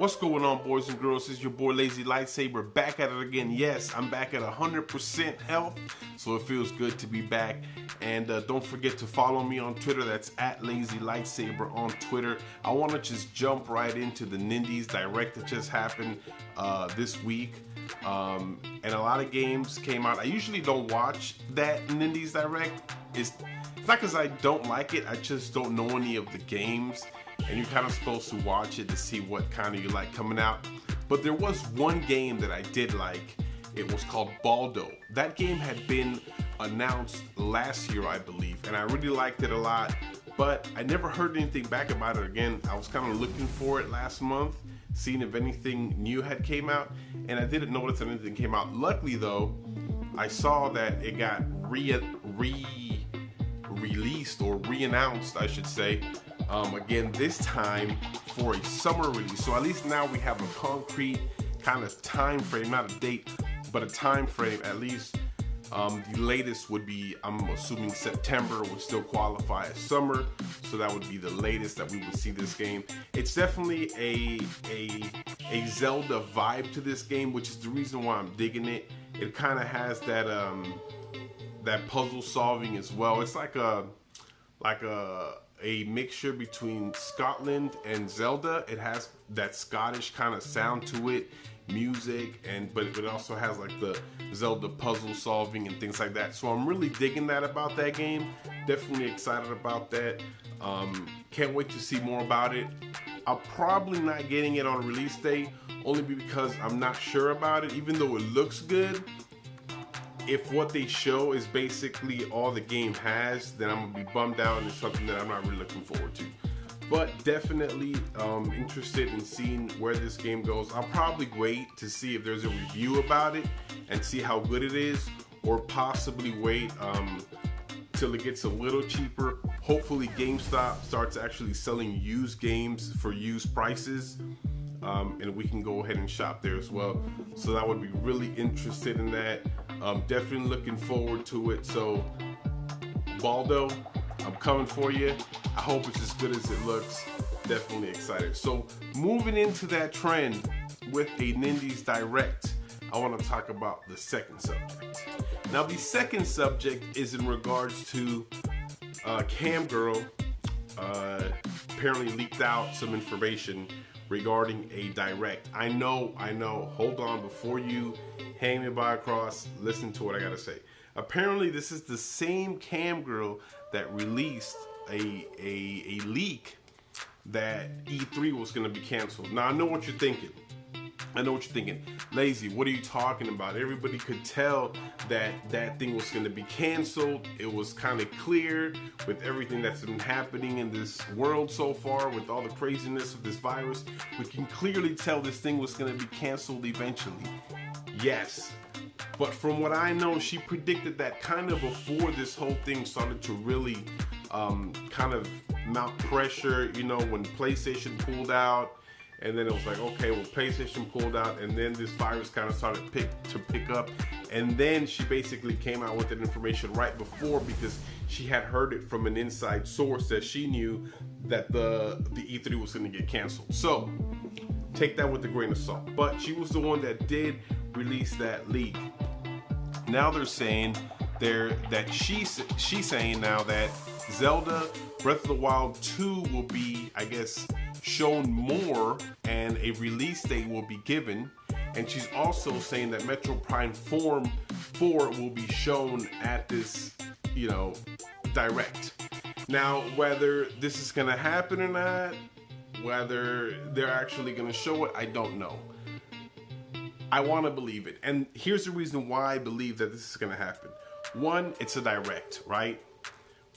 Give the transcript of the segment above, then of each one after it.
What's going on, boys and girls? It's your boy Lazy Lightsaber back at it again. Yes, I'm back at 100% health, so it feels good to be back. And don't forget to follow me on Twitter. That's at Lazy Lightsaber on Twitter. I want to just jump right into the Nindies Direct that just happened this week. And a lot of games came out. I usually don't watch that Nindies Direct. It's not because I don't like it. I just don't know any of the games. And you're kind of supposed to watch it to see what kind of you like coming out. But there was one game that I did like. It was called Baldo. That game had been announced last year, I believe, and I really liked it a lot, but I never heard anything back about it again. I was kind of looking for it last month, seeing if anything new had came out, and I didn't notice that anything came out. Luckily though, I saw that it got released or re-announced, I should say, again this time for a summer release. So at least now we have a concrete kind of time frame, not a date, but a time frame. At least the latest would be, I'm assuming September would still qualify as summer, so that would be the latest that we would see this game. It's definitely a Zelda vibe to this game, which is the reason why I'm digging it. It kind of has that that puzzle solving as well. It's like a mixture between Scotland and Zelda. It has that Scottish kind of sound to it, music, but it also has like the Zelda puzzle solving and things like that. So I'm really digging that about that game. Definitely excited about that. Can't wait to see more about it. I'm probably not getting it on release day, only because I'm not sure about it. Even though it looks good, if what they show is basically all the game has, then I'm gonna be bummed out, and it's something that I'm not really looking forward to. But definitely interested in seeing where this game goes. I'll probably wait to see if there's a review about it and see how good it is, or possibly wait till it gets a little cheaper. Hopefully GameStop starts actually selling used games for used prices, and we can go ahead and shop there as well. So that would be really interested in that. Definitely looking forward to it. So Baldo, I'm coming for you. I hope it's as good as it looks. Definitely excited. So moving into that trend with a Nindies Direct, I want to talk about the second subject. Now the second subject is in regards to Camgirl apparently leaked out some information regarding a Direct. I know, hold on, before you hang me by a cross, listen to what I gotta say. Apparently this is the same Camgirl that released a leak that E3 was gonna be canceled. Now I know what you're thinking. Lazy, what are you talking about? Everybody could tell that that thing was going to be canceled. It was kind of clear with everything that's been happening in this world so far, with all the craziness of this virus. We can clearly tell this thing was going to be canceled eventually. Yes, but from what I know, she predicted that kind of before this whole thing started to really kind of mount pressure, you know, when PlayStation pulled out. And then it was like, okay, well, PlayStation pulled out, and then this virus kind of started to pick up. And then she basically came out with that information right before, because she had heard it from an inside source that she knew that the E3 was going to get canceled. So take that with a grain of salt. But she was the one that did release that leak. Now they're saying that she's saying now that Zelda Breath of the Wild 2 will be, I guess, shown more, and a release date will be given. And she's also saying that Metro Prime 4 will be shown at this, you know, Direct. Now, whether this is gonna happen or not, whether they're actually gonna show it, I don't know. I want to believe it, and here's the reason why I believe that this is gonna happen. One, it's a Direct, right?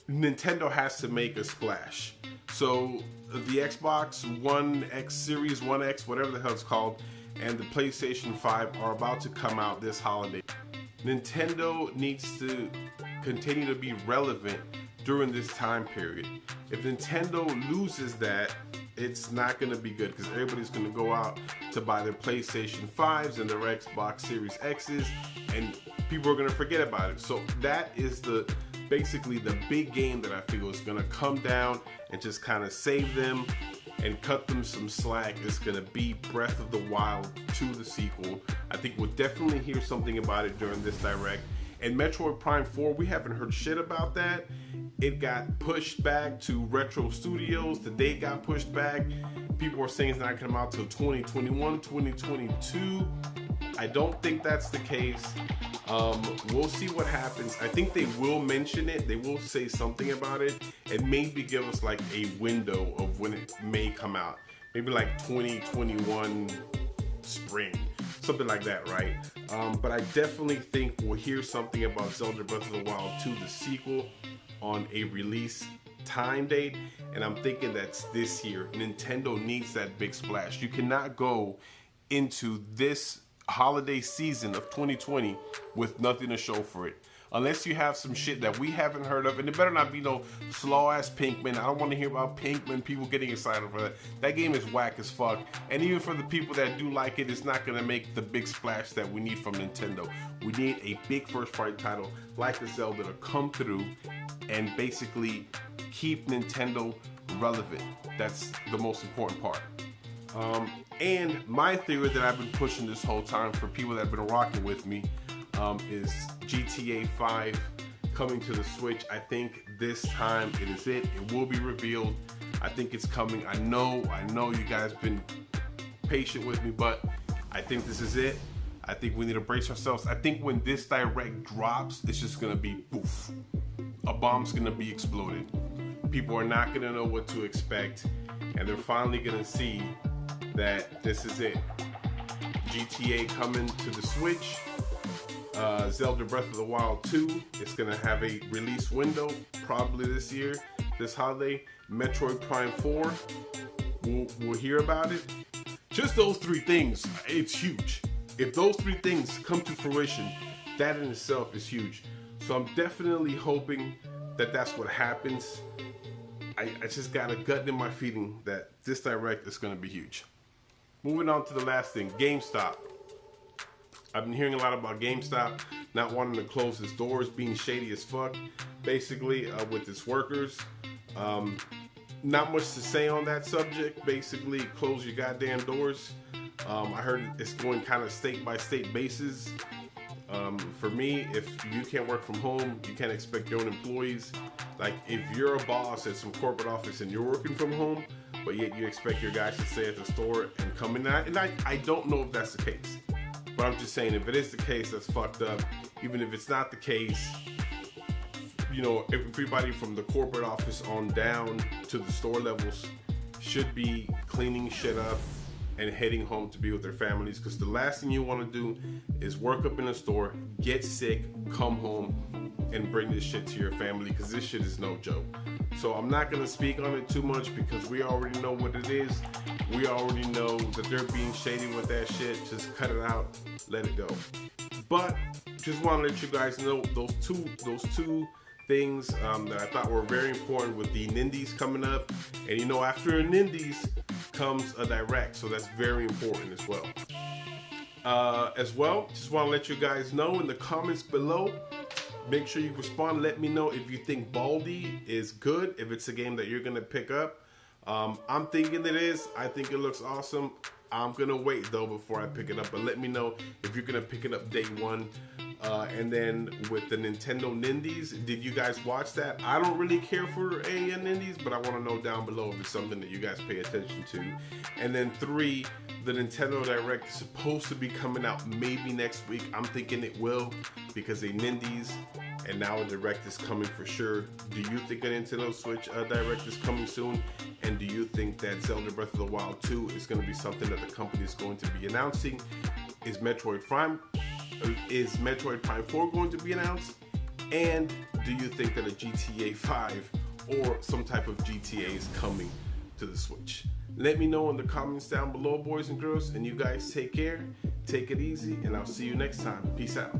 Nintendo has to make a splash. So the Xbox One X Series, One X, whatever the hell it's called, and the PlayStation 5 are about to come out this holiday. Nintendo needs to continue to be relevant during this time period. If Nintendo loses that, it's not going to be good, because everybody's going to go out to buy their PlayStation 5s and their Xbox Series X's, and people are going to forget about it. So that is basically the big game that I feel is going to come down and just kind of save them and cut them some slack is gonna be Breath of the Wild 2, the sequel. I think we'll definitely hear something about it during this direct. And Metroid Prime 4, we haven't heard shit about that. It got pushed back to Retro Studios. The date got pushed back. People are saying it's not gonna come out till 2021, 2022. I don't think that's the case. We'll see what happens. I think they will mention it. They will say something about it and maybe give us like a window of when it may come out. Maybe like 2021 spring, something like that, right? But I definitely think we'll hear something about Zelda Breath of the Wild 2, the sequel, on a release time date. And I'm thinking that's this year. Nintendo needs that big splash. You cannot go into this holiday season of 2020 with nothing to show for it, unless you have some shit that we haven't heard of. And it better not be no slow ass Pinkman. I don't want to hear about Pinkman, people getting excited for that. That game is whack as fuck, and even for the people that do like it, it's not going to make the big splash that we need from Nintendo. We need a big first party title like the Zelda to come through and basically keep Nintendo relevant. That's the most important part. And my theory that I've been pushing this whole time for people that have been rocking with me is GTA 5 coming to the Switch. I think this time it is it. It will be revealed. I think it's coming. I know you guys been patient with me, but I think this is it. I think we need to brace ourselves. I think when this direct drops, it's just gonna be poof. A bomb's gonna be exploded. People are not gonna know what to expect, and they're finally gonna see that this is it. GTA coming to the Switch. Zelda Breath of the Wild 2 is gonna have a release window probably this year, this holiday. Metroid Prime 4, we'll hear about it. Just those three things, it's huge. If those three things come to fruition, that in itself is huge. So I'm definitely hoping that that's what happens. I just got a gut in my feeling that this direct is gonna be huge. Moving on to the last thing, GameStop. I've been hearing a lot about GameStop not wanting to close its doors, being shady as fuck, basically, with its workers. Not much to say on that subject. Basically, close your goddamn doors. I heard it's going kind of state by state basis. For me, if you can't work from home, you can't expect your own employees. Like, if you're a boss at some corporate office and you're working from home, but yet you expect your guys to stay at the store and come in, and I don't know if that's the case. But I'm just saying, if it is the case, that's fucked up. Even if it's not the case, you know, everybody from the corporate office on down to the store levels should be cleaning shit up and heading home to be with their families. Because the last thing you want to do is work up in a store, get sick, come home, and bring this shit to your family, because this shit is no joke. So I'm not going to speak on it too much because we already know what it is. We already know that they're being shady with that shit. Just cut it out, let it go. But just want to let you guys know those two things that I thought were very important with the nindies coming up. And you know, after a nindies comes a direct, so that's very important as well. Just want to let you guys know in the comments below. Make sure you respond. Let me know if you think Baldo is good, if it's a game that you're going to pick up. I'm thinking it is. I think it looks awesome. I'm going to wait, though, before I pick it up. But let me know if you're going to pick it up day one. And then with the Nintendo Nindies, did you guys watch that? I don't really care for a Nindies, but I want to know down below if it's something that you guys pay attention to. And then 3, the Nintendo Direct is supposed to be coming out maybe next week. I'm thinking it will, because a Nindies and now a Direct is coming for sure. Do you think a Nintendo Switch Direct is coming soon? And do you think that Zelda Breath of the Wild 2 is going to be something that the company is going to be announcing? Is Metroid Prime 4 going to be announced? And do you think that a GTA 5 or some type of GTA is coming to the Switch? Let me know in the comments down below, boys and girls, and you guys take care, take it easy, and I'll see you next time. Peace out.